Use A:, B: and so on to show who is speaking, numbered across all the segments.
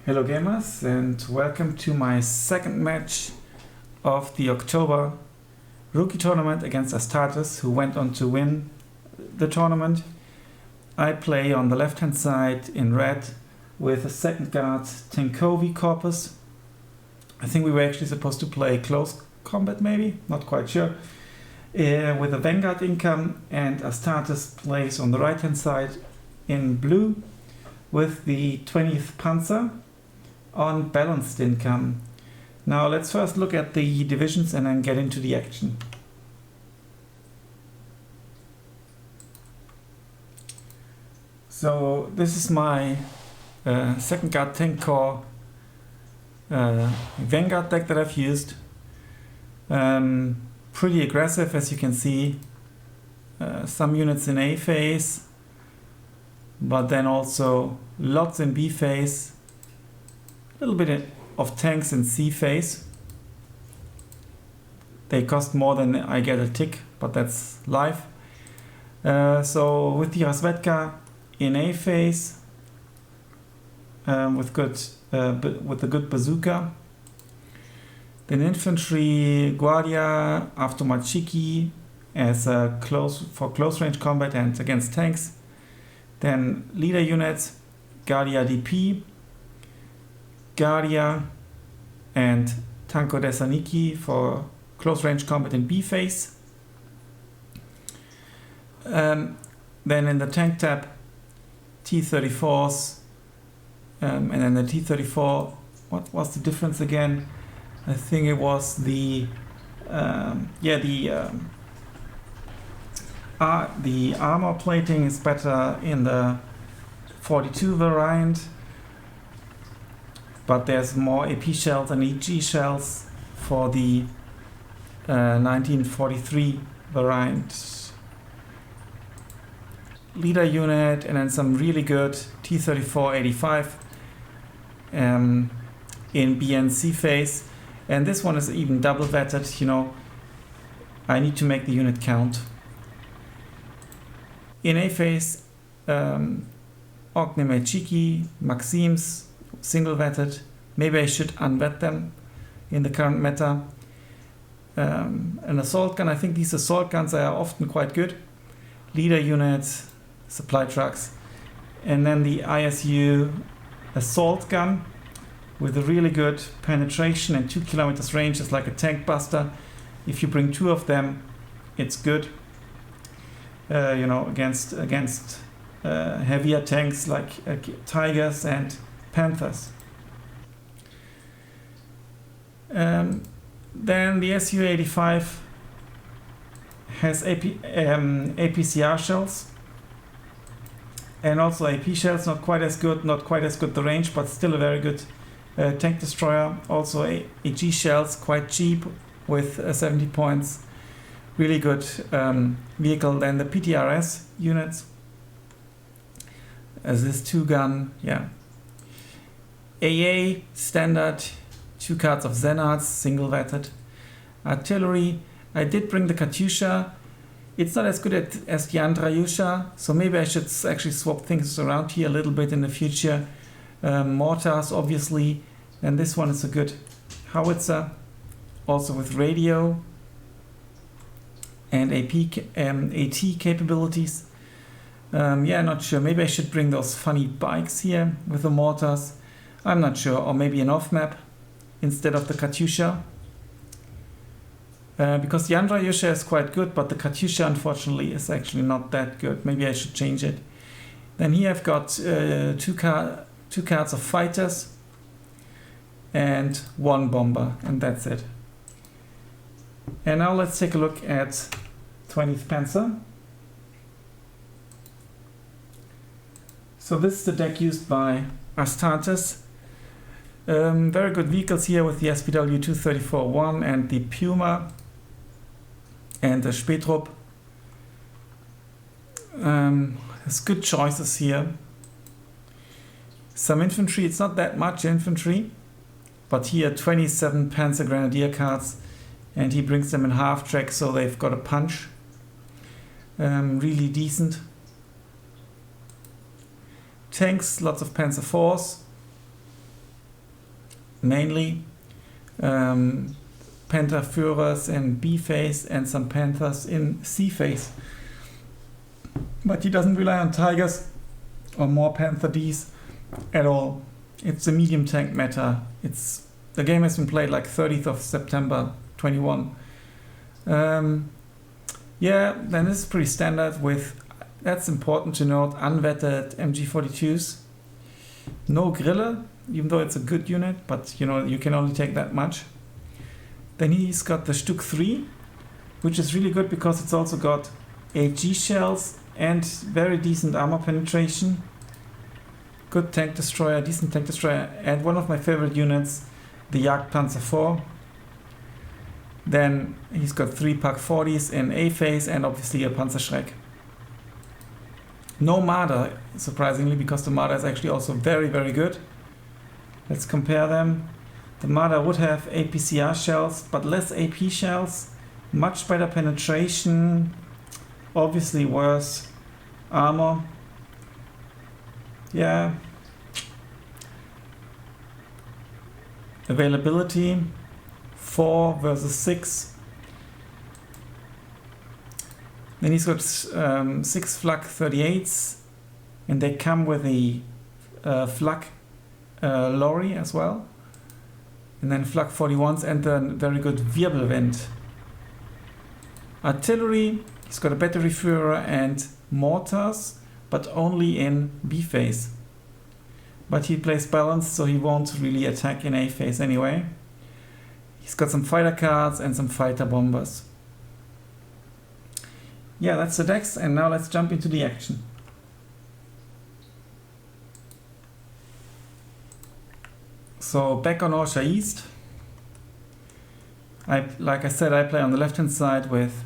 A: Hello gamers, and welcome to my second match of the October rookie tournament against Astartes, who went on to win the tournament. I play on the left hand side in red with a second Guard Tankovy corpus. I think we were actually supposed to play close combat, maybe, not quite sure, with a Vanguard income, and Astartes plays on the right hand side in blue with the 20th Panzer on balanced income. Now let's first look at the divisions and then get into the action. So this is my second Guard Tank Corps Vanguard deck that I've used. Pretty aggressive, as you can see. Some units in A phase, but then also lots in B phase. A little bit of tanks in C phase. They cost more than I get a tick, but that's life. So with the Razvedka in A phase, with a good bazooka. Then infantry Guardia after Machiki as for close range combat and against tanks. Then leader units, Guardia DP, Guardia and Tanko Desaniki for close range combat in B phase. Then in the tank tab, T-34s, and then the T-34, what was the difference again? I think it was the armor plating is better in the 42 variant, but there's more AP shells and EG shells for the 1943 variant. Leader unit, and then some really good T-34-85 in B and C phase. And this one is even double vetted, you know. I need to make the unit count. In A phase, Ogni Chiki, Maxims, single vetted. Maybe I should unvet them in the current meta. An assault gun, I think these assault guns are often quite good. Leader units, supply trucks. And then the ISU assault gun with a really good penetration and 2 kilometers range. It's like a tank buster. If you bring 2 of them, it's good. You know, against heavier tanks like Tigers and Panthers. Then the Su-85 has APCR shells and also AP shells. Not quite as good the range, but still a very good tank destroyer. Also AG shells, quite cheap with 70 points. Really good vehicle. Then the PTRS units as this 2-gun, yeah. AA standard, 2 cards of Zenards, single vetted. Artillery, I did bring the Katyusha. It's not as good as the Andrayusha, so maybe I should actually swap things around here a little bit in the future. Mortars, obviously, and this one is a good howitzer, also with radio and AT capabilities. Yeah, not sure. Maybe I should bring those funny bikes here with the mortars. I'm not sure. Or maybe an off-map instead of the Katyusha. Because the Andrayusha is quite good, but the Katyusha, unfortunately, is actually not that good. Maybe I should change it. Then here I've got 2 cards of fighters and 1 bomber, and that's it. And now let's take a look at 20th Panzer. So this is the deck used by Astartes. Very good vehicles here with the WW2 RTS and the Puma and the Spätrupp. There's good choices here. Some infantry, it's not that much infantry, but here 27 Panzer Grenadier cards, and he brings them in half track, so they've got a punch. Really decent. Tanks, lots of Panzer IVs. mainly. Panther Führers in B phase and some Panthers in C phase. But he doesn't rely on Tigers or more Panther Ds at all. It's a medium tank meta. The game has been played like 30th of September 21. Yeah, then this is pretty standard with, that's important to note, unvetted MG42s. No Grille, even though it's a good unit, but you know, you can only take that much. Then he's got the Stück 3, which is really good because it's also got HG shells and very decent armor penetration. Good tank destroyer, decent tank destroyer, and one of my favorite units, the Jagdpanzer 4. Then he's got 3 Pak 40s in A phase and obviously a Panzerschreck. No Marder, surprisingly, because the Marder is actually also very, very good. Let's compare them. The Marder would have APCR shells, but less AP shells. Much better penetration. Obviously worse armor. Yeah. Availability 4 versus 6. Then he's got 6 Flak 38s, and they come with a Flak lorry as well. And then Flak 41s and then very good Wirbelwind. Artillery, he's got a battery Führer and mortars, but only in B phase. But he plays balanced, so he won't really attack in A phase anyway. He's got some fighter cards and some fighter bombers. Yeah, that's the decks, and now let's jump into the action. So back on Orsha East. Like I said, I play on the left hand side with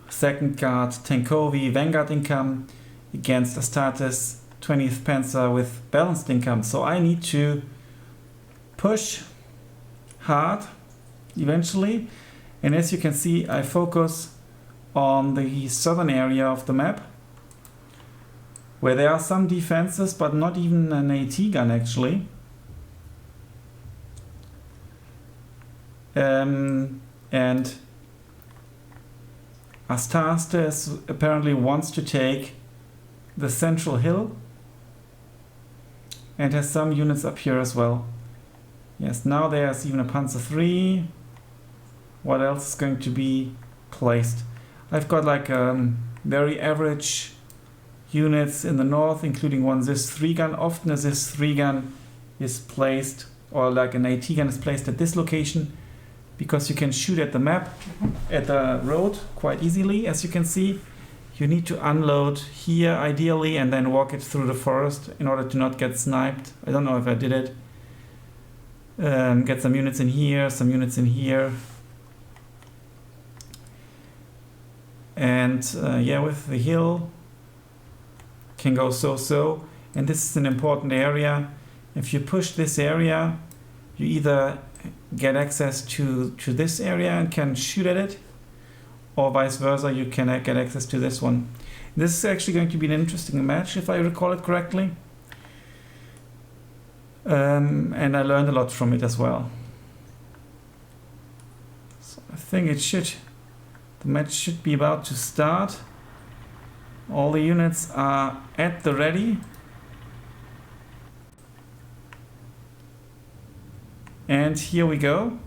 A: 2nd Guard Tankovy, Vanguard income against Astartes, 20th Panzer with balanced income. So I need to push hard eventually, and as you can see, I focus on the southern area of the map where there are some defenses but not even an AT gun actually. And Astartes apparently wants to take the central hill and has some units up here as well. Yes, now there's even a Panzer 3. What else is going to be placed? I've got like very average units in the north, including one ZIS 3 gun. Often a ZIS 3 gun is placed, or like an AT gun is placed at this location, because you can shoot at the map, at the road quite easily. As you can see, you need to unload here ideally and then walk it through the forest in order to not get sniped. I don't know if I did it. Get some units in here, some units in here. And yeah, with the hill, can go so-so. And this is an important area. If you push this area, you either get access to this area and can shoot at it, or vice versa, you can get access to this one. This is actually going to be an interesting match, if I recall it correctly. And I learned a lot from it as well. So I think the match should be about to start. All the units are at the ready. And here we go.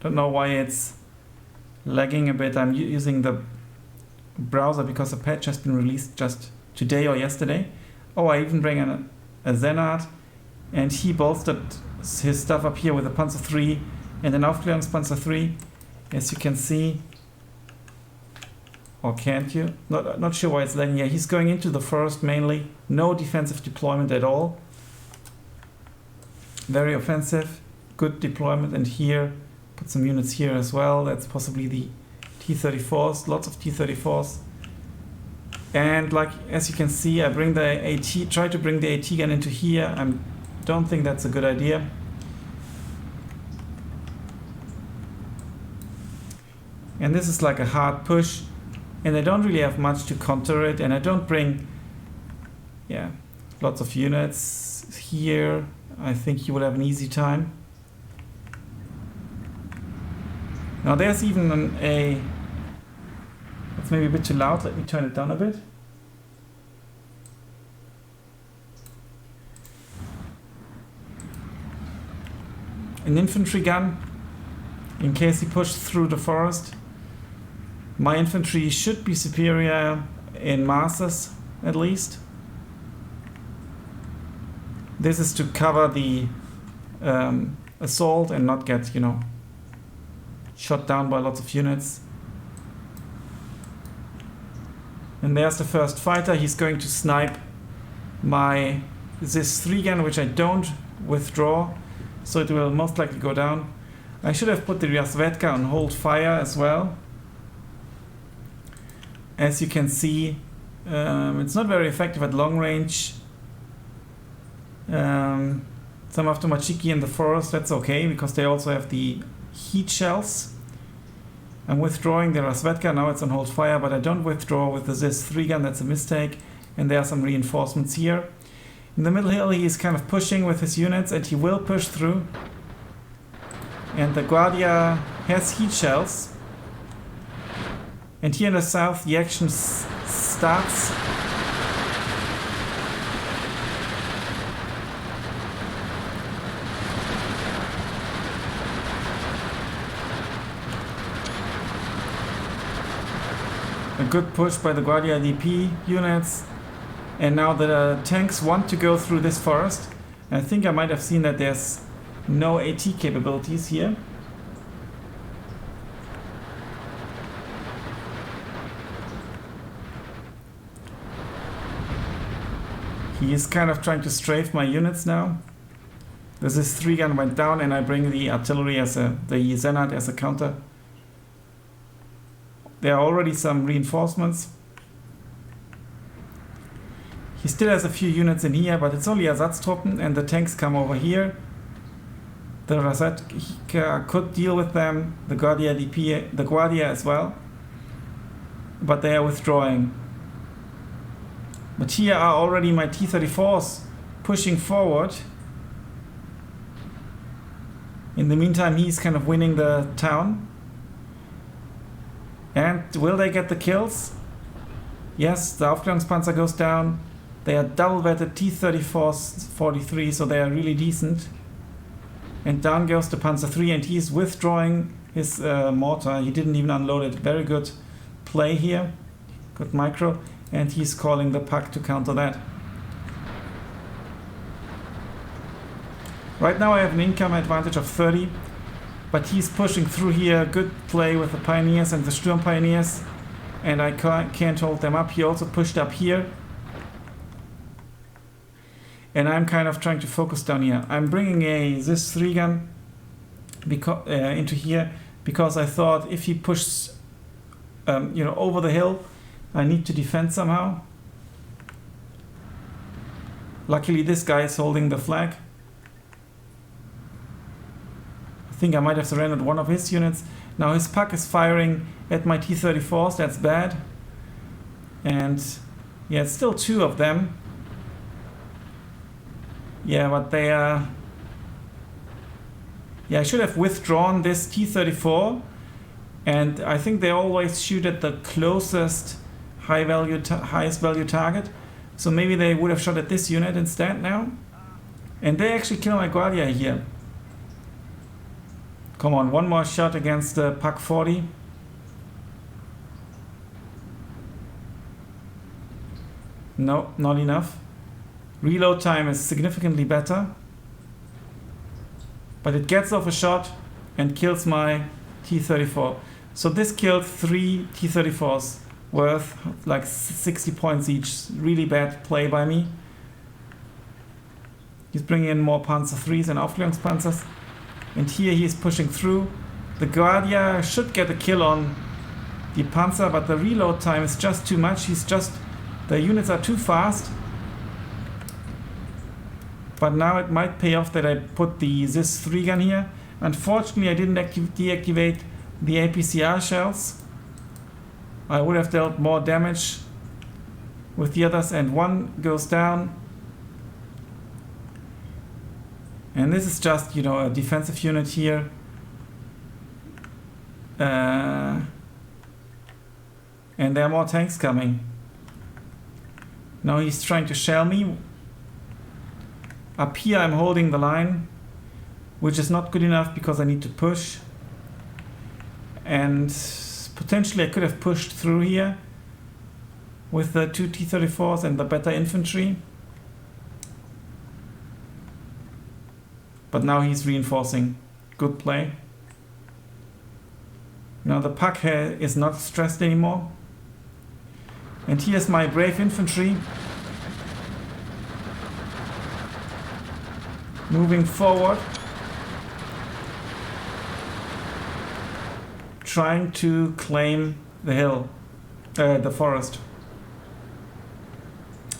A: Don't know why it's lagging a bit. I'm using the browser because a patch has been released just today or yesterday. Oh, I even bring a Zenard, and he bolstered his stuff up here with a Panzer 3 and an Aufklärungspanzer 3. As you can see, or can't you? Not sure why it's lagging. Yeah, he's going into the forest mainly. No defensive deployment at all. Very offensive, good deployment, and here, put some units here as well. That's possibly the T-34s, lots of T-34s. And like, as you can see, I bring the AT, try to bring the AT gun into here. I don't think that's a good idea. And this is like a hard push, and I don't really have much to counter it, and I don't bring, yeah, lots of units here. I think he will have an easy time. Now there's even it's maybe a bit too loud, let me turn it down a bit. An infantry gun, in case he pushed through the forest. My infantry should be superior in masses, at least. This is to cover the assault and not get, shot down by lots of units. And there's the first fighter. He's going to snipe this 3 gun, which I don't withdraw, so it will most likely go down. I should have put the Razvedka on hold fire as well. As you can see, it's not very effective at long range. Some of the Machiki in the forest, that's okay, because they also have the heat shells. I'm withdrawing the Razvedka, now it's on hold fire, but I don't withdraw with the ZIS 3 gun, that's a mistake. And there are some reinforcements here. In the middle hill, he is kind of pushing with his units, and he will push through. And the Guardia has heat shells. And here in the south, the action starts. A good push by the Guardia DP units. And now the tanks want to go through this forest. I think I might have seen that there's no AT capabilities here. He is kind of trying to strafe my units now. This 3 gun went down, and I bring the artillery the Zenat as a counter. There are already some reinforcements. He still has a few units in here, but it's only Ersatztruppen, and the tanks come over here. The Razvedka could deal with them, the Guardia DP, the Guardia as well, but they are withdrawing. But here are already my T-34s pushing forward. In the meantime, he's kind of winning the town. And will they get the kills? Yes, the Aufklärungspanzer goes down. They are double-vetted T-34s 43, so they are really decent. And down goes the Panzer 3, and he's withdrawing his mortar. He didn't even unload it. Very good play here. Good micro. And he's calling the puck to counter that. Right now I have an income advantage of 30, but he's pushing through here. Good play with the Pioneers and the Sturm Pioneers, and I can't hold them up. He also pushed up here, and I'm kind of trying to focus down here. I'm bringing this 3 gun into here because I thought if he pushes over the hill, I need to defend somehow. Luckily this guy is holding the flag. I think I might have surrendered one of his units. Now his puck is firing at my T-34s, that's bad. And yeah, it's still 2 of them. Yeah, but they are... Yeah, I should have withdrawn this T-34. And I think they always shoot at the closest highest value target. So maybe they would have shot at this unit instead now. And they actually kill my Guardia here. Come on, one more shot against the Pak 40. No, not enough. Reload time is significantly better. But it gets off a shot and kills my T-34. So this killed 3 T-34s worth like 60 points each. Really bad play by me. He's bringing in more Panzer 3s and Aufklärungspanzers. And here he's pushing through. The Guardia should get a kill on the Panzer, but the reload time is just too much. The units are too fast. But now it might pay off that I put the ZIS 3 gun here. Unfortunately, I didn't deactivate the APCR shells. I would have dealt more damage with the others, and one goes down. And this is just, you know, a defensive unit here. And there are more tanks coming. Now he's trying to shell me. Up here I'm holding the line, which is not good enough because I need to push. And potentially I could have pushed through here with the 2 T-34s and the better infantry. But now he's reinforcing. Good play. Now the puck is not stressed anymore. And here's my brave infantry. Moving forward. Trying to claim the hill, the forest.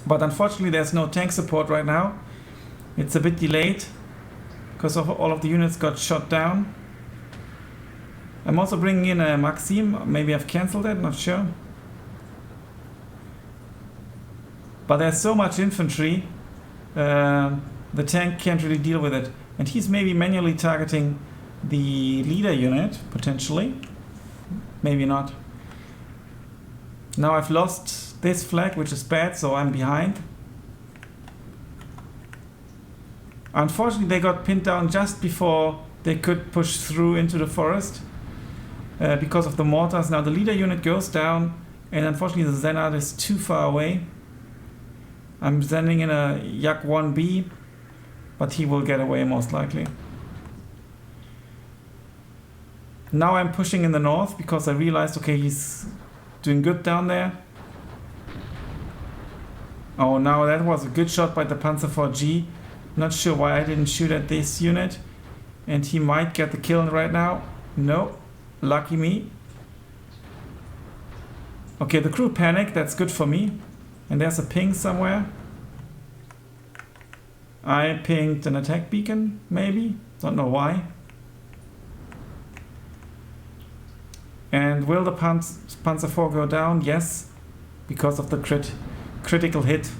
A: But unfortunately there's no tank support right now. It's a bit delayed because all of the units got shot down. I'm also bringing in a Maxim. Maybe I've cancelled it, not sure. But there's so much infantry, the tank can't really deal with it. And he's maybe manually targeting the leader unit, potentially. Maybe not. Now I've lost this flag, which is bad, so I'm behind. Unfortunately, they got pinned down just before they could push through into the forest because of the mortars. Now the leader unit goes down, and unfortunately the Zenard is too far away. I'm sending in a Yak 1B, but he will get away most likely. Now I'm pushing in the north because I realized, okay, he's doing good down there. Oh, now that was a good shot by the Panzer 4G. Not sure why I didn't shoot at this unit. And he might get the kill right now. No, lucky me. Okay, the crew panicked, that's good for me. And there's a ping somewhere. I pinged an attack beacon, maybe. Don't know why. And will the Panzer 4 go down? Yes, because of the critical hit.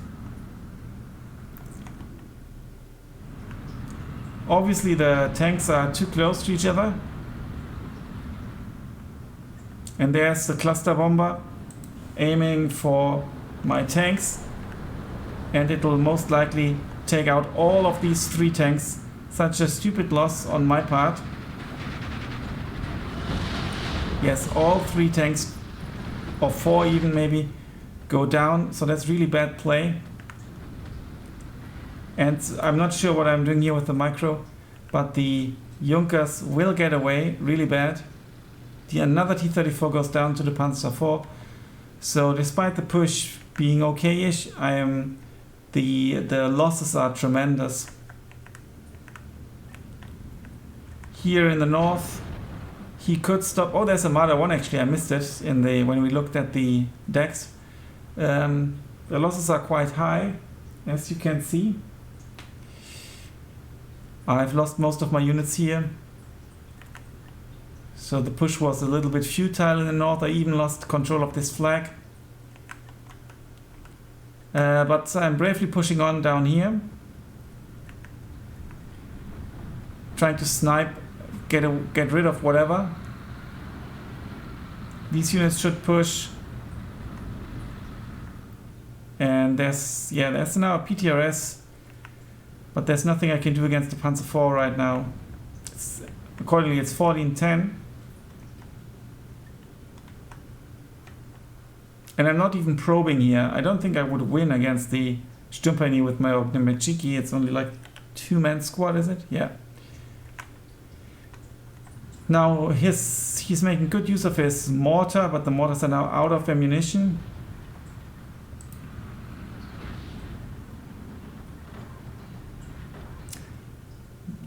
A: Obviously the tanks are too close to each other. And there's the cluster bomber aiming for my tanks. And it will most likely take out all of these 3 tanks. Such a stupid loss on my part. Yes, all 3 tanks, or 4 even maybe, go down. So that's really bad play. And I'm not sure what I'm doing here with the micro, but the Junkers will get away really bad. Another T-34 goes down to the Panzer 4. So despite the push being okay-ish, the losses are tremendous. Here in the north, he could stop. Oh, there's a Marder 1 actually. I missed it when we looked at the decks. The losses are quite high, as you can see. I've lost most of my units here. So the push was a little bit futile in the north. I even lost control of this flag. But I'm bravely pushing on down here. Trying to snipe, get rid of whatever. These units should push. And there's now a PTRS. But there's nothing I can do against the Panzer IV right now. Accordingly, it's 14-10. And I'm not even probing here. I don't think I would win against the Sturmpany with my Ognemechiki. It's only like 2-man squad, is it? Yeah. Now he's making good use of his mortar, but the mortars are now out of ammunition.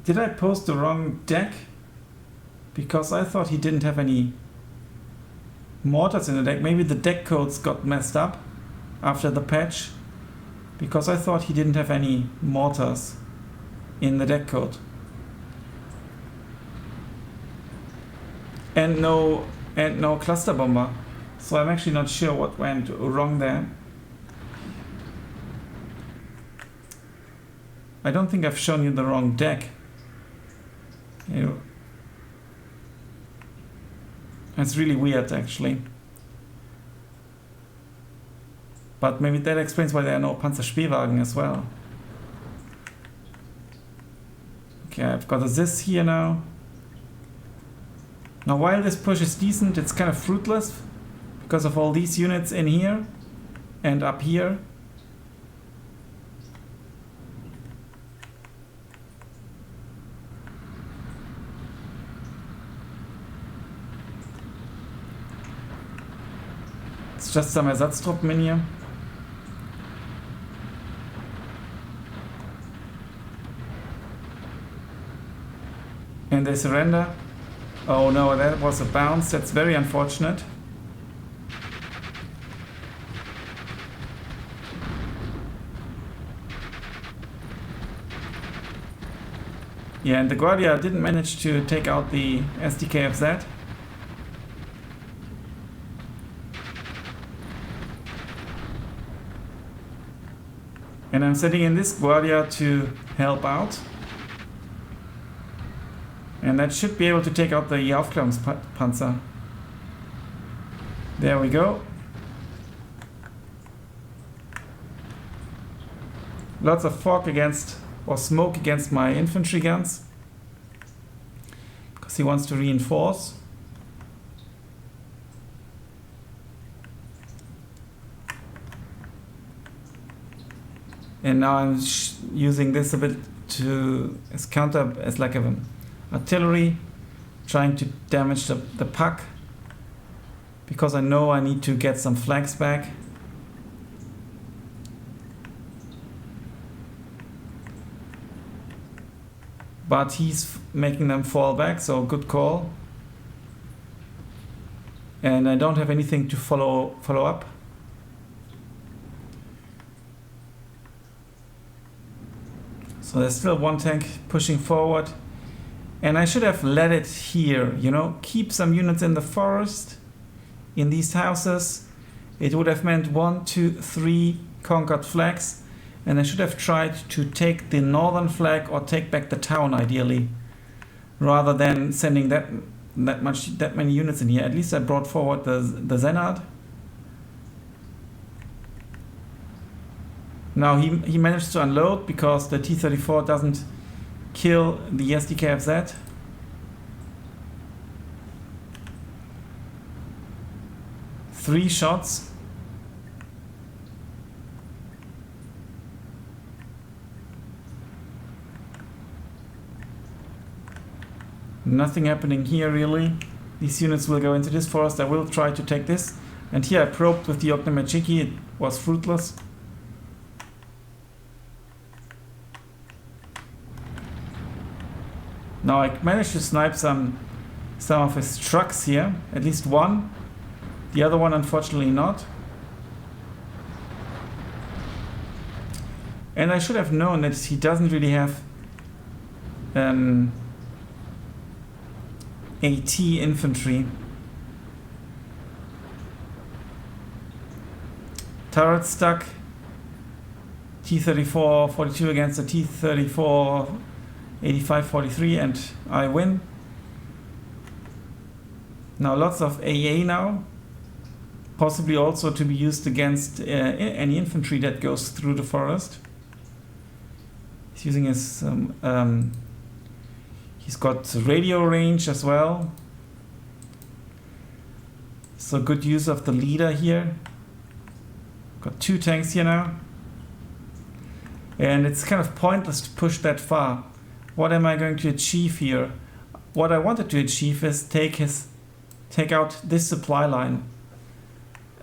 A: Did I post the wrong deck? Because I thought he didn't have any mortars in the deck. Maybe the deck codes got messed up after the patch. Because I thought he didn't have any mortars in the deck code. And no cluster bomber. So I'm actually not sure what went wrong there. I don't think I've shown you the wrong deck. It's really weird, actually. But maybe that explains why there are no Panzerspähwagen as well. Okay, I've got a this here now. Now, while this push is decent, it's kind of fruitless because of all these units in here and up here. It's just some Ersatztruppen in here. And they surrender. Oh no, that was a bounce. That's very unfortunate. Yeah, and the Guardia didn't manage to take out the SDKFZ. And I'm sending in this Guardia to help out. And that should be able to take out the Aufklärungspanzer. There we go. Lots of fog against, or smoke against my infantry guns. Because he wants to reinforce. And now I'm using this a bit to as counter, as like an artillery, trying to damage the puck, because I know I need to get some flanks back. But he's making them fall back, so good call. And I don't have anything to follow up. So there's still one tank pushing forward. And I should have let it here, you know, keep some units in the forest, in these houses. It would have meant 1, 2, 3 conquered flags. And I should have tried to take the northern flag or take back the town, ideally, rather than sending that many units in here. At least I brought forward the Zenard. Now he managed to unload because the T-34 doesn't kill the SDKFZ. Three shots. Nothing happening here really. These units will go into this forest. I will try to take this. And here I probed with the Ognomachiki. It was fruitless. Now I managed to snipe some of his trucks here, at least one. The other one unfortunately not. And I should have known that he doesn't really have AT infantry. Turret stuck. T-34 42 against the T-34 85-43, and I win. Now lots of AA now, possibly also to be used against any infantry that goes through the forest. He's using his he's got radio range as well, so good use of the leader here. Got 2 tanks here now, and it's kind of pointless to push that far. What am I going to achieve here? What I wanted to achieve is take out this supply line.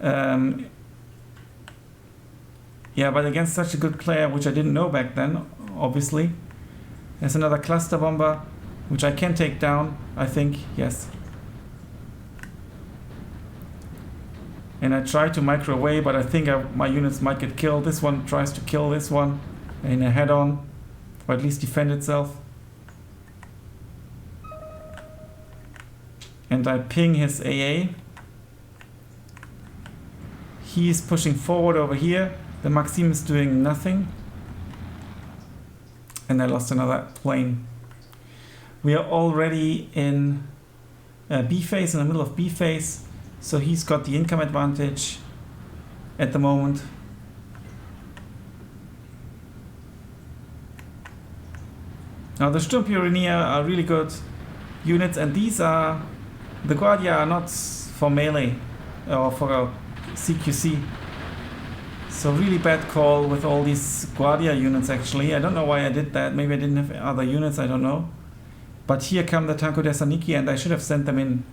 A: Yeah, but against such a good player, which I didn't know back then, obviously. There's another cluster bomber, which I can take down, I think, yes. And I try to micro away, but I think my units might get killed. This one tries to kill this one in a head-on, or at least defend itself. And I ping his AA. He is pushing forward over here. The Maxim is doing nothing. And I lost another plane. We are already in B phase, in the middle of B phase. So he's got the income advantage at the moment. Now the Sturmpioneer are really good units, and these are, the Guardia are not for melee or for CQC. So really bad call with all these Guardia units actually. I don't know why I did that. Maybe I didn't have other units, I don't know. But here come the Tanko Thessaloniki, and I should have sent them in.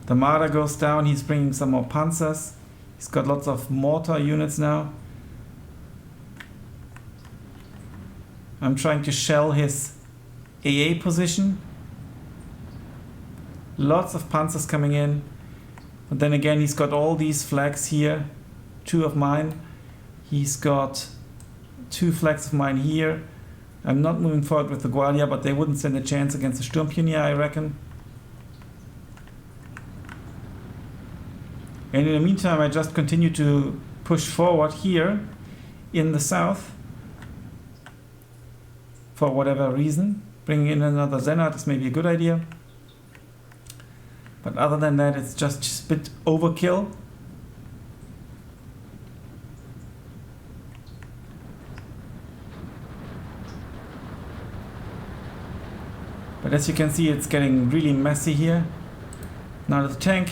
A: The Marder goes down, he's bringing some more Panzers. He's got lots of mortar units now. I'm trying to shell his AA position. Lots of Panzers coming in. But then again, he's got all these flags here. 2 of mine. He's got 2 flags of mine here. I'm not moving forward with the Guardia, but they wouldn't stand a chance against the Sturmpioneer, I reckon. And in the meantime, I just continue to push forward here in the south. For whatever reason. Bringing in another Zenard is maybe a good idea. But other than that, it's just a bit overkill. But as you can see, it's getting really messy here. Now the tank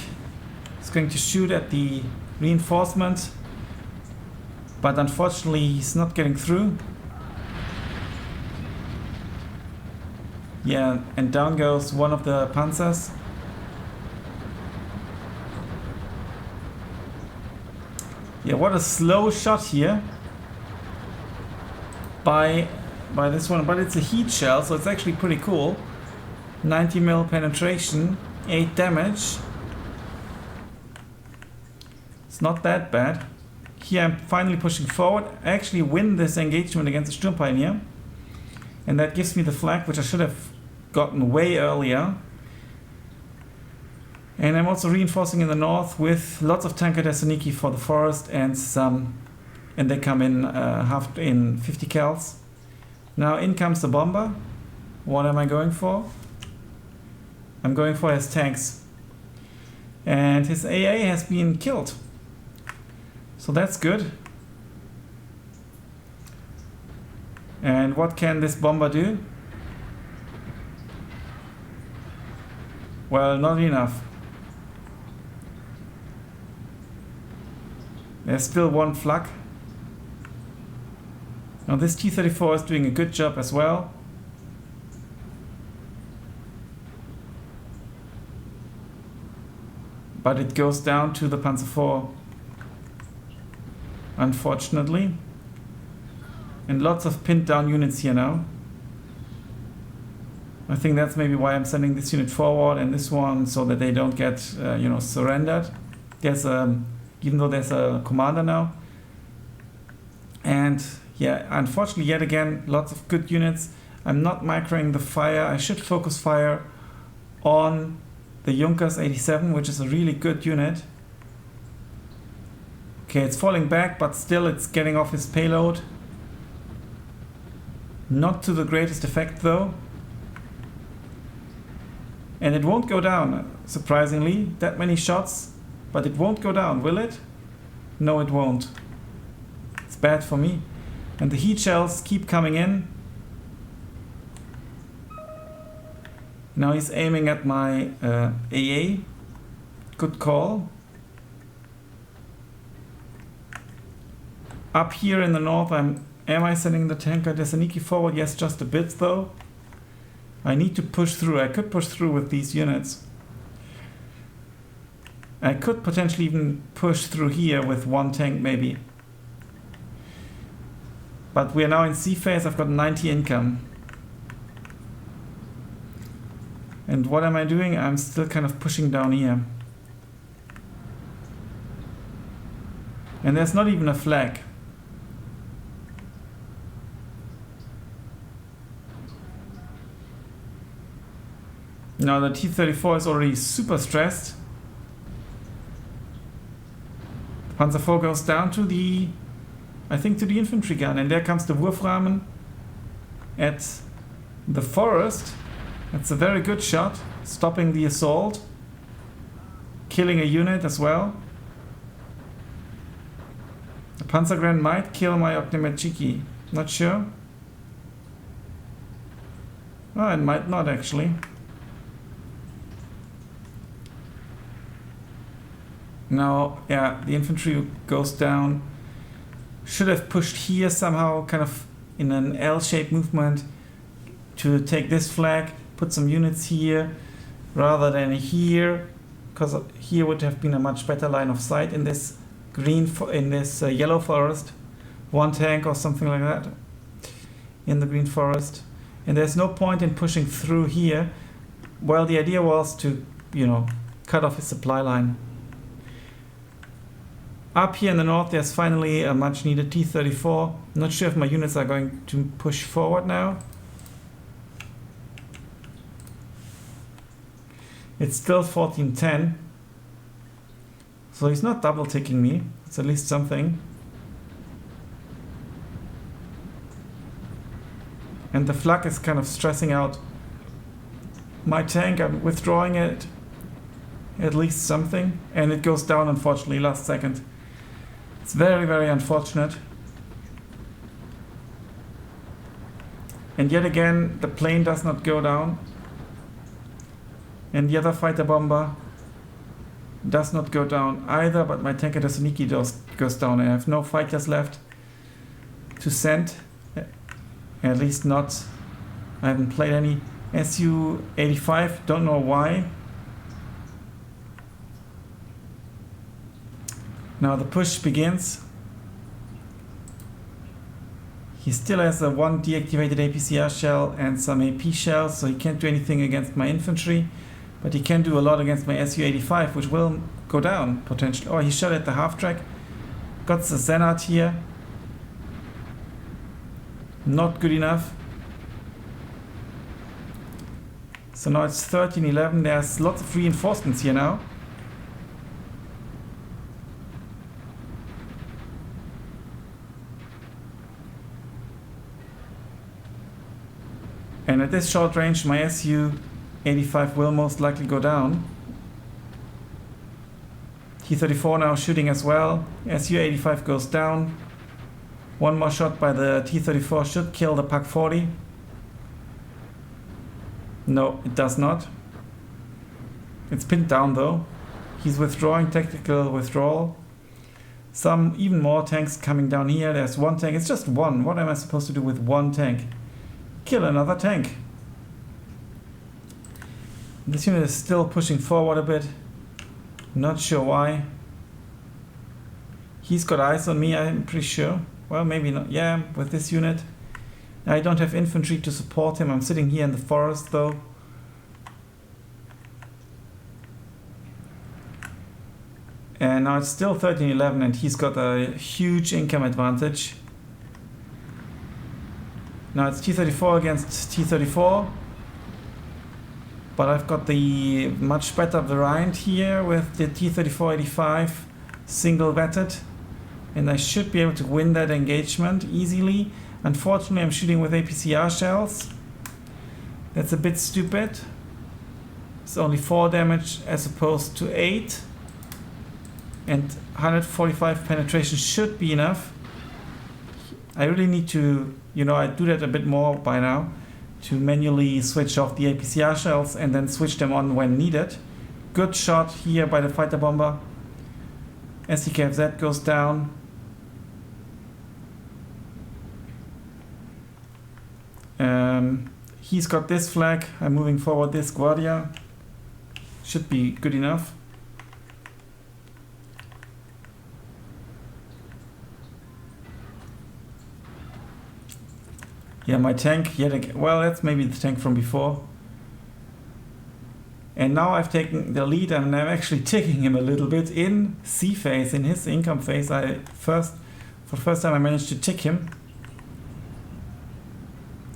A: is going to shoot at the reinforcement. But unfortunately, he's not getting through. Yeah, and down goes one of the Panzers. Yeah, what a slow shot here by this one, but it's a heat shell, so it's actually pretty cool. 90 mil penetration, 8 damage. It's not that bad. Here I'm finally pushing forward. I actually win this engagement against the Sturmpioneer. And that gives me the flag, which I should have gotten way earlier. And I'm also reinforcing in the north with lots of Tanko Thessaloniki for the forest and some, and they come in in 50 cals. Now in comes the bomber. What am I going for? I'm going for his tanks. And his AA has been killed. So that's good. And what can this bomber do? Well, not enough. There's still one flak. Now this T-34 is doing a good job as well. But it goes down to the Panzer IV, unfortunately. And lots of pinned down units here now. I think that's maybe why I'm sending this unit forward and this one, so that they don't get surrendered. There's even though there's a commander now. And yeah, unfortunately yet again, lots of good units. I'm not microing the fire. I should focus fire on the Junkers 87, which is a really good unit. Okay, it's falling back, but still it's getting off his payload. Not to the greatest effect though. And it won't go down, surprisingly. That many shots, but it won't go down, will it? No, it won't. It's bad for me. And the heat shells keep coming in. Now he's aiming at my AA. Good call. Up here in the north, am I sending the Tanko Thessaloniki forward? Yes, just a bit though. I need to push through. I could push through with these units. I could potentially even push through here with one tank maybe. But we are now in C phase. I've got 90 income. And what am I doing? I'm still kind of pushing down here. And there's not even a flag. Now the T-34 is already super stressed. The Panzer IV goes down to the I think, to the infantry gun. And there comes the Wurfrahmen at the forest. That's a very good shot, stopping the assault, killing a unit as well. The Panzergren might kill my Ognemechiki, not sure. Oh, it might not actually. Now, yeah, the infantry goes down. Should have pushed here somehow, kind of in an L-shaped movement to take this flag, put some units here rather than here, because here would have been a much better line of sight in this yellow forest. One tank or something like that in the green forest. And there's no point in pushing through here. Well, the idea was to, cut off his supply line. Up here in the north, there's finally a much needed T-34. Not sure if my units are going to push forward now. It's still 1410. So he's not double ticking me. It's at least something. And the flak is kind of stressing out my tank. I'm withdrawing it. At least something. And it goes down, unfortunately, last second. It's very, very unfortunate. And yet again, the plane does not go down. And the other fighter bomber does not go down either, but my tanker Thessaloniki goes down. I have no fighters left to send. At least not. I haven't played any. Su-85, don't know why. Now the push begins. He still has a one deactivated APCR shell and some AP shells, so he can't do anything against my infantry. But he can do a lot against my Su-85, which will go down potentially. Oh, he shot at the half track. Got the Zenat here. Not good enough. So now it's 13-11. There's lots of reinforcements here now. And at this short range, my Su-85 will most likely go down. T-34 now shooting as well. Su-85 goes down. One more shot by the T-34 should kill the Pak-40. No, it does not. It's pinned down though. He's withdrawing, tactical withdrawal. Some even more tanks coming down here. There's one tank. It's just one. What am I supposed to do with one tank? Kill another tank. This unit is still pushing forward a bit. Not sure why. He's got eyes on me, I'm pretty sure. Well, maybe not. Yeah, with this unit. I don't have infantry to support him. I'm sitting here in the forest though. And now it's still 13-11 and he's got a huge income advantage. Now it's T-34 against T-34. But I've got the much better variant here with the T-34-85 single vetted. And I should be able to win that engagement easily. Unfortunately, I'm shooting with APCR shells. That's a bit stupid. It's only 4 damage as opposed to 8. And 145 penetration should be enough. I really need to, I do that a bit more by now, to manually switch off the APCR shells and then switch them on when needed. Good shot here by the fighter bomber. SDKFZ goes down. He's got this flag. I'm moving forward this Guardia. Should be good enough. Yeah, my tank yet again. Well, that's maybe the tank from before. And now I've taken the lead and I'm actually ticking him a little bit in C phase, in his income phase. For the first time I managed to tick him.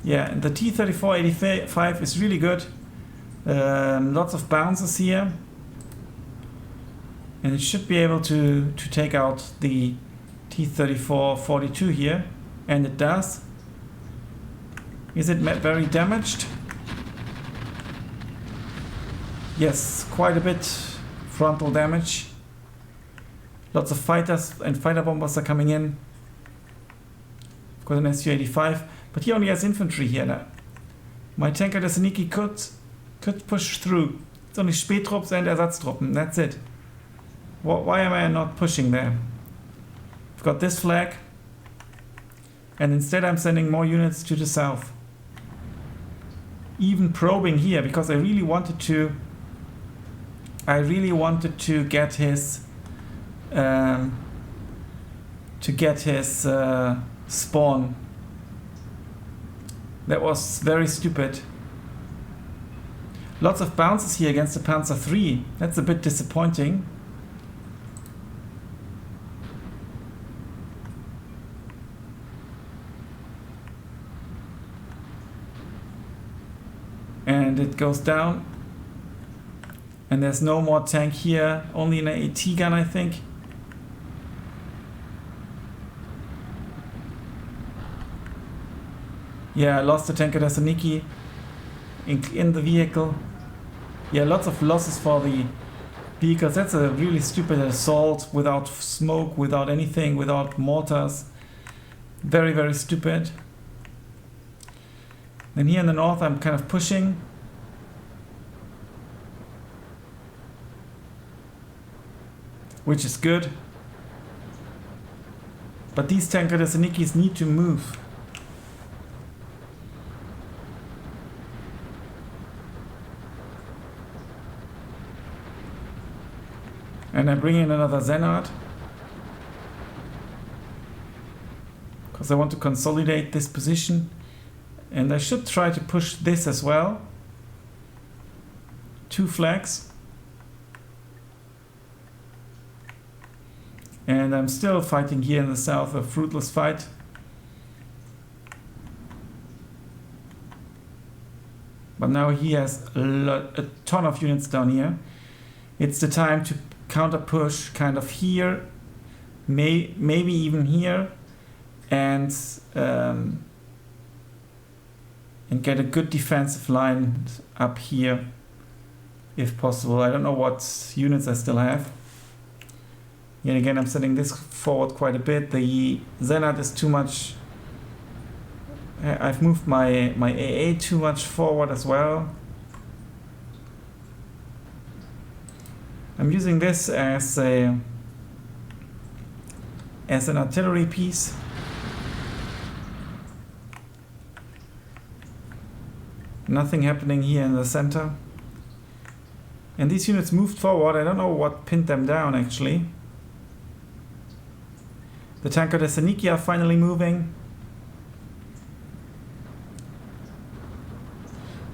A: Yeah, the T-34-85 is really good. Lots of bounces here. And it should be able to take out the T-34 42 here, and it does. Is it very damaged? Yes, quite a bit frontal damage. Lots of fighters and fighter bombers are coming in. Of course, an Su-85, but he only has infantry here now. My tanker Thessaloniki could push through. It's only Spättrupps and Ersatztruppen, that's it. Why am I not pushing there? I've got this flag, and instead I'm sending more units to the south. Even probing here, because I really wanted to get his spawn. That was very stupid. Lots of bounces here against the Panzer III. That's a bit disappointing. And it goes down. And there's no more tank here, only an AT gun, I think. Yeah, I lost the tanker Thessaloniki in the vehicle. Yeah, lots of losses for the vehicles. That's a really stupid assault without smoke, without anything, without mortars. Very, very stupid. Then here in the north I'm kind of pushing. Which is good. But these tanker Thessalonikis need to move. And I'm bringing in another Vanguard. Because I want to consolidate this position. And I should try to push this as well. 2 flags. And I'm still fighting here in the south, a fruitless fight. But now he has a ton of units down here. It's the time to counter push kind of here, maybe even here, and get a good defensive line up here if possible. I don't know what units I still have. Yet again, I'm sending this forward quite a bit. The Zenat is too much. I've moved my AA too much forward as well. I'm using this as an artillery piece. Nothing happening here in the center. And these units moved forward. I don't know what pinned them down actually. The tanker Thessaloniki are finally moving.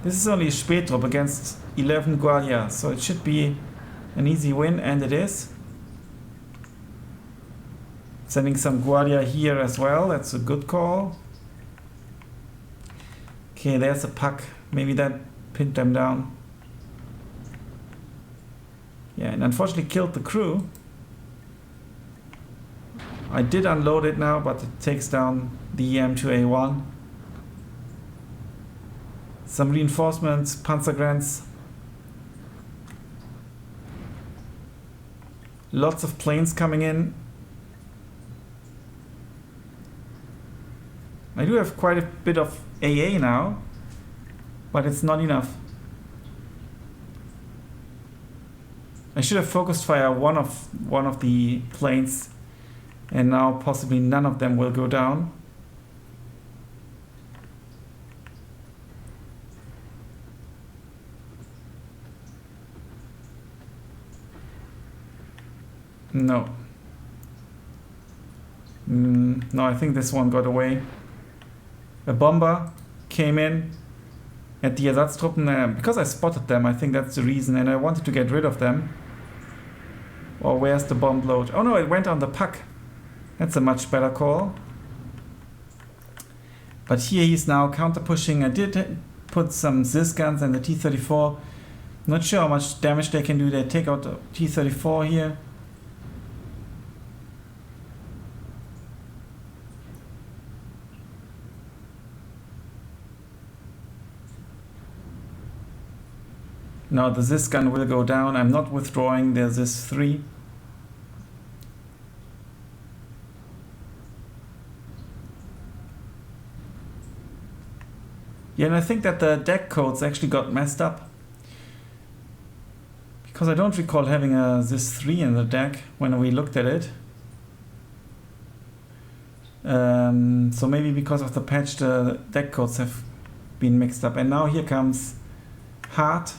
A: This is only a Spätrupp against 11 Guardia, so it should be an easy win, and it is. Sending some Guardia here as well, that's a good call. Okay, there's a puck. Maybe that pinned them down. Yeah, and unfortunately killed the crew. I did unload it now, but it takes down the EM2A1. Some reinforcements, Panzergrens. Lots of planes coming in. I do have quite a bit of AA now, but it's not enough. I should have focused fire one of the planes, and now possibly none of them will go down. No. No, I think this one got away. A bomber came in at the Ersatztruppen, because I spotted them, I think that's the reason, and I wanted to get rid of them. Or where's the bomb load? Oh no, it went on the puck. That's a much better call. But here he's now counter pushing. I did put some Zis guns and the T-34. Not sure how much damage they can do. They take out the T-34 here. Now the Zis gun will go down. I'm not withdrawing the Zis 3. Yeah, and I think that the deck codes actually got messed up. Because I don't recall having a Zis 3 in the deck when we looked at it. So maybe because of the patch the deck codes have been mixed up. And now here comes Hart.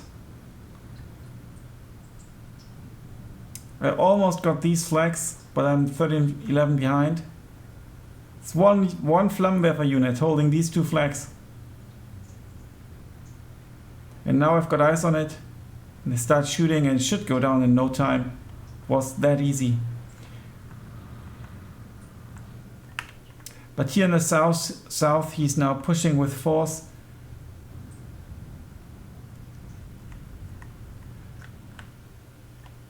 A: I almost got these flags, but I'm 13-11 behind. It's one Flammenwerfer unit holding these 2 flags. And now I've got eyes on it. And they start shooting and it should go down in no time. It was that easy. But here in the south he's now pushing with force.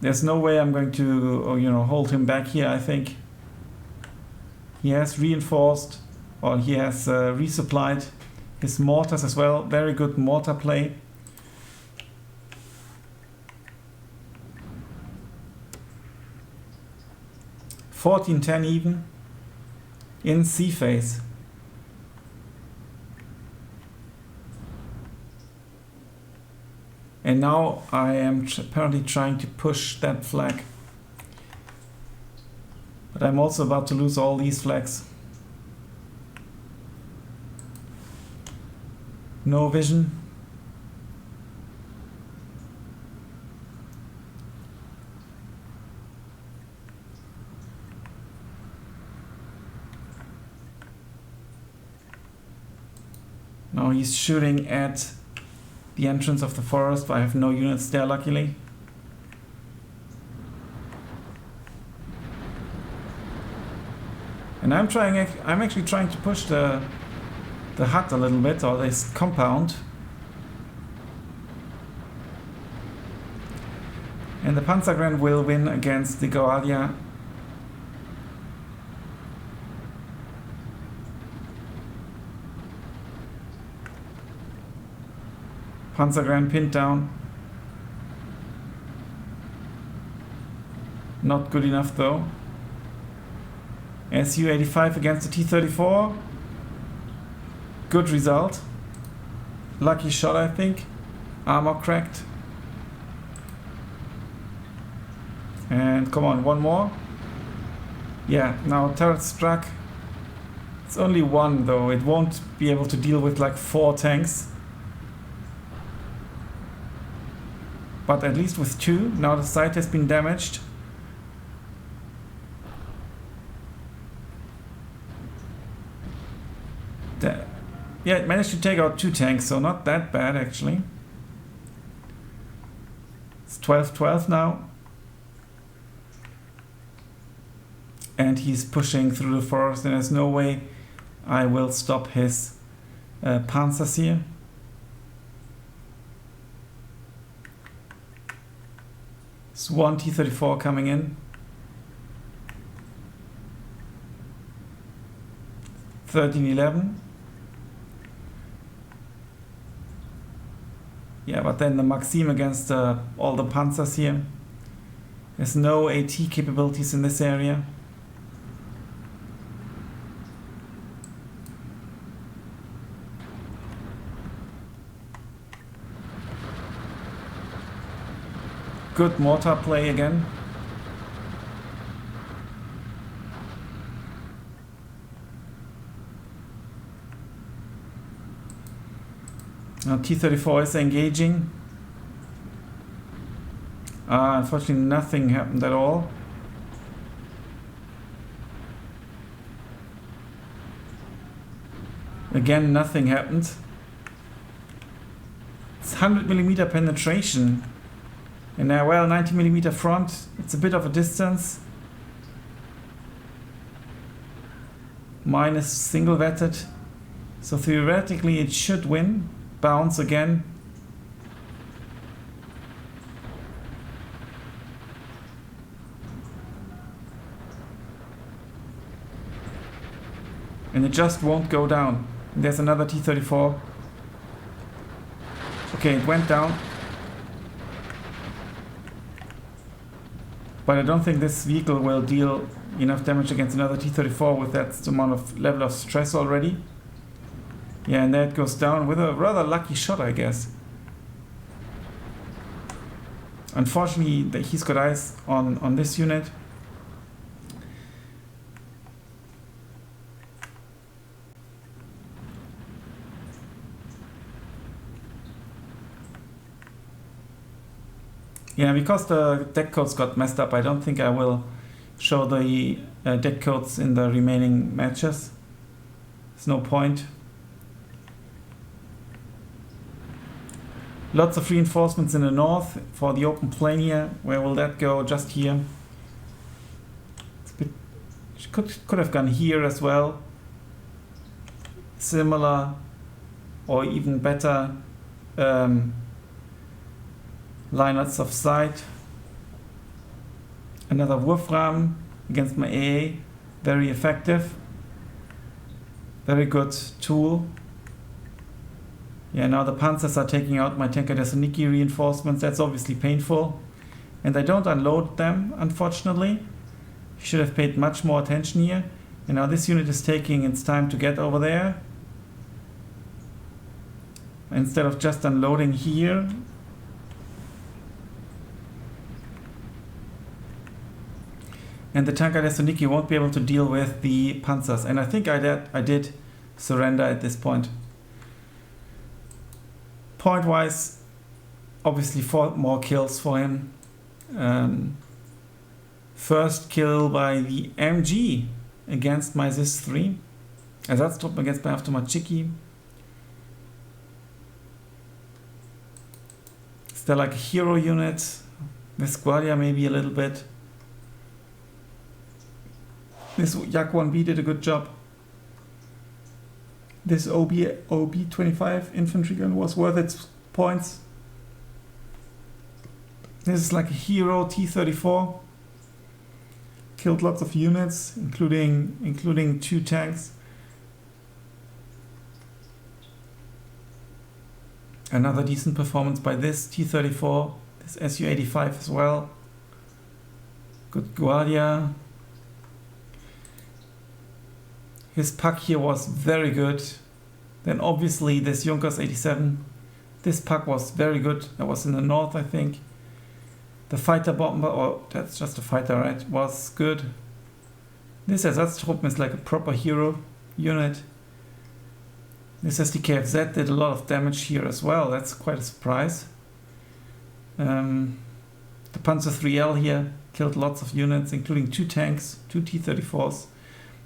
A: There's no way I'm going to, hold him back here, I think. He has reinforced, or he has resupplied his mortars as well. Very good mortar play. $14-10 even in C phase. And now I am apparently trying to push that flag. But I'm also about to lose all these flags. No vision. Now he's shooting at the entrance of the forest, but I have no units there, luckily. And I'm actually trying to push the hut a little bit, or this compound. And the Panzergren will win against the Guardia. Panzergren pinned down. Not good enough though. Su-85 against the T-34. Good result. Lucky shot, I think. Armor cracked. And come on, one more. Yeah, now turret struck. It's only one though. It won't be able to deal with like 4 tanks. But at least with 2. Now the site has been damaged. Yeah, it managed to take out 2 tanks, so not that bad actually. It's 12-12 now. And he's pushing through the forest, and there's no way I will stop his panzers here. There's one T-34 coming in. 13-11. Yeah, but then the Maxim against all the panzers here. There's no AT capabilities in this area. Good mortar play again. Now T-34 is engaging. Unfortunately nothing happened at all. Again, nothing happened. It's 100mm penetration. And now, well, 90mm front. It's a bit of a distance. Mine is single vetted. So theoretically it should win. Bounce again. And it just won't go down. There's another T-34. Okay, it went down. But I don't think this vehicle will deal enough damage against another T-34 with that amount of level of stress already. Yeah, and that goes down with a rather lucky shot, I guess. Unfortunately, he's got eyes on this unit. Yeah, because the deck codes got messed up, I don't think I will show the deck codes in the remaining matches. There's no point. Lots of reinforcements in the north for the open plain here. Where will that go? Just here. It's a bit, could have gone here as well. Similar or even better lineups of sight. Another Wurfrahmen against my AA. Very effective. Very good tool. Yeah, now the Panzers are taking out my Tanker Thessaloniki reinforcements. That's obviously painful. And I don't unload them, unfortunately. Should have paid much more attention here. And now this unit is taking its time to get over there. Instead of just unloading here. And the Tanker Thessaloniki won't be able to deal with the Panzers. And I think I did surrender at this point. Point-wise, obviously 4 more kills for him. First kill by the MG against my Zis 3. Ersatztruppen against my Avtomachiki. Still like a hero unit. With Guardia maybe a little bit. This Yak 1B did a good job. This OB-25 infantry gun was worth its points. This is like a hero T-34. Killed lots of units, including 2 tanks. Another decent performance by this T-34, this Su-85 as well. Good Guardia. His pack here was very good. Then obviously this Junkers 87. This pack was very good. That was in the north, I think. The fighter bomber, or that's just a fighter, right, was good. This Ersatztruppen is like a proper hero unit. This SDKFZ did a lot of damage here as well. That's quite a surprise. The Panzer 3L here killed lots of units, including 2 tanks, 2 T-34s.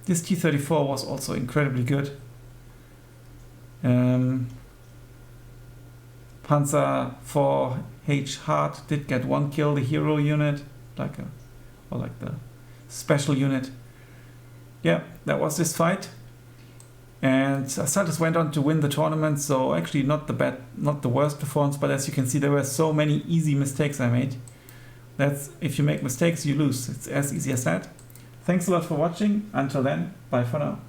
A: This T-34 was also incredibly good. Panzer 4H Hart did get 1 kill, the hero unit, like the special unit. Yeah, that was this fight. And Astartes went on to win the tournament, so actually not the worst performance, but as you can see there were so many easy mistakes I made. That's, if you make mistakes you lose. It's as easy as that. Thanks a lot for watching. Until then, bye for now.